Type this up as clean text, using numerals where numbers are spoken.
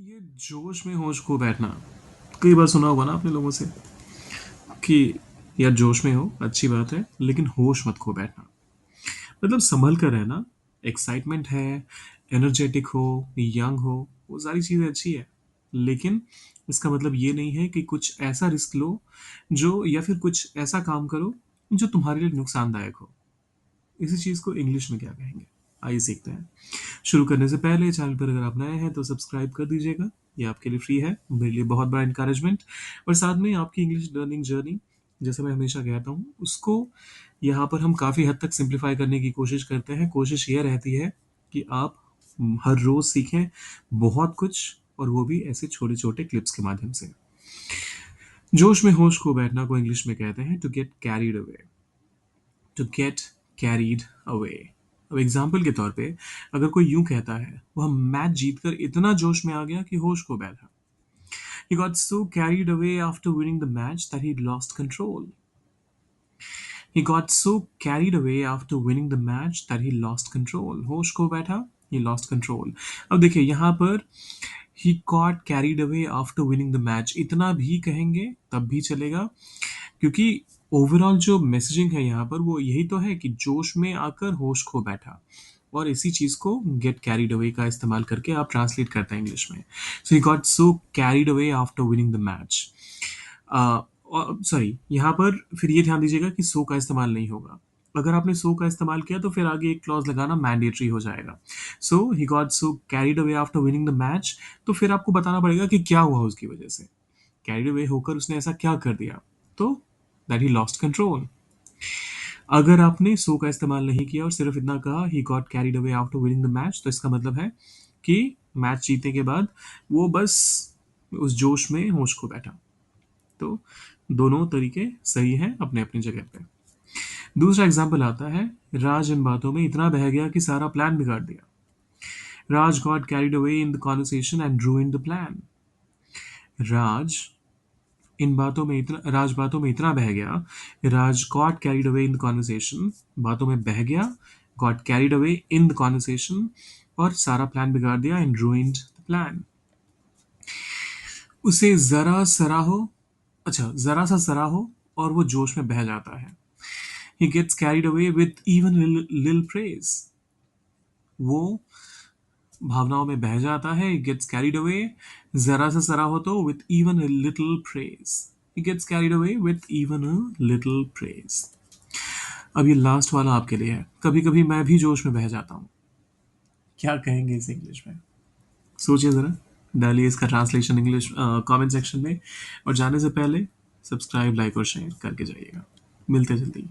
ये जोश में होश खो बैठना कई बार सुना होगा ना आपने लोगों से कि यार जोश में हो अच्छी बात है लेकिन होश मत खो बैठना। मतलब संभल कर रहना। एक्साइटमेंट है, एनर्जेटिक हो, यंग हो, वो सारी चीज़ें अच्छी है, लेकिन इसका मतलब ये नहीं है कि कुछ ऐसा रिस्क लो जो या फिर कुछ ऐसा काम करो जो तुम्हारे लिए नुकसानदायक हो। इसी चीज़ को इंग्लिश में क्या कहेंगे, आइए सीखते हैं। शुरू करने से पहले चैनल पर अगर आप नए हैं तो सब्सक्राइब कर दीजिएगा। ये आपके लिए फ्री है, मेरे लिए बहुत बड़ा इंकरेजमेंट। और साथ में आपकी इंग्लिश लर्निंग जर्नी, जैसे मैं हमेशा कहता हूँ, उसको यहाँ पर हम काफ़ी हद तक सिंप्लीफाई करने की कोशिश करते हैं। कोशिश ये रहती है कि आप हर रोज़ सीखें बहुत कुछ, और वो भी ऐसे छोटे छोटे क्लिप्स के माध्यम से। जोश में होश को बैठना को इंग्लिश में कहते हैं to get carried away. To get carried away. अब एग्जाम्पल के तौर पे अगर कोई यूं कहता है वह मैच जीतकर इतना जोश में आ गया कि होश खो बैठा। He got so carried away after winning the match that he lost control. He got so carried away after winning the match that he lost control. होश खो बैठा, he lost control. अब देखिए यहाँ पर he got carried away after winning the match, इतना भी कहेंगे तब भी चलेगा, क्योंकि ओवरऑल जो मैसेजिंग है यहाँ पर वो यही तो है कि जोश में आकर होश खो बैठा। और इसी चीज को गेट कैरिड अवे का इस्तेमाल करके आप ट्रांसलेट करते हैं इंग्लिश में। So he got so carried away after winning the match. Sorry, यहाँ पर फिर ये ध्यान दीजिएगा कि सो का इस्तेमाल नहीं होगा। अगर आपने सो का इस्तेमाल किया तो फिर आगे एक क्लॉज लगाना मैंडेटरी हो जाएगा। So he got so carried away after winning the match, तो फिर आपको बताना पड़ेगा कि क्या हुआ उसकी वजह से। कैरिड अवे होकर उसने ऐसा क्या कर दिया, तो दैट ही लॉस्ट कंट्रोल। अगर आपने सो का इस्तेमाल नहीं किया और सिर्फ इतना कहा he got carried away after winning the match, तो इसका मतलब है कि मैच जीतने के बाद वो बस उस जोश में होश खो बैठा। तो दोनों तरीके सही हैं अपने अपनी जगह पे। दूसरा एग्जाम्पल आता है, राज इन बातों में इतना बह गया कि सारा प्लान बिगाड़ दिया। Raj got carried away in the conversation and ruined the plan. Raj Raj बातों में इतना बह गया, Raj got carried away in the conversation, बातों में बह गया, got carried away in the conversation, और सारा प्लान बिगाड़ दिया, एंड ruined द प्लान। उसे जरा सराहो, अच्छा जरा सा सराहो और वो जोश में बह जाता है। He gets carried away with even लिल प्रेज। वो भावनाओं में बह जाता है, गेट्स कैरिड अवे, जरा सा सरा हो तो with even a little praise. He gets carried away with even a little praise. अब ये लास्ट वाला आपके लिए है, कभी कभी मैं भी जोश में बह जाता हूँ। क्या कहेंगे इसे इंग्लिश में, सोचिए जरा। डालिए इसका ट्रांसलेशन इंग्लिश कमेंट सेक्शन में, और जाने से पहले सब्सक्राइब, लाइक और शेयर करके जाइएगा। मिलते जल्दी।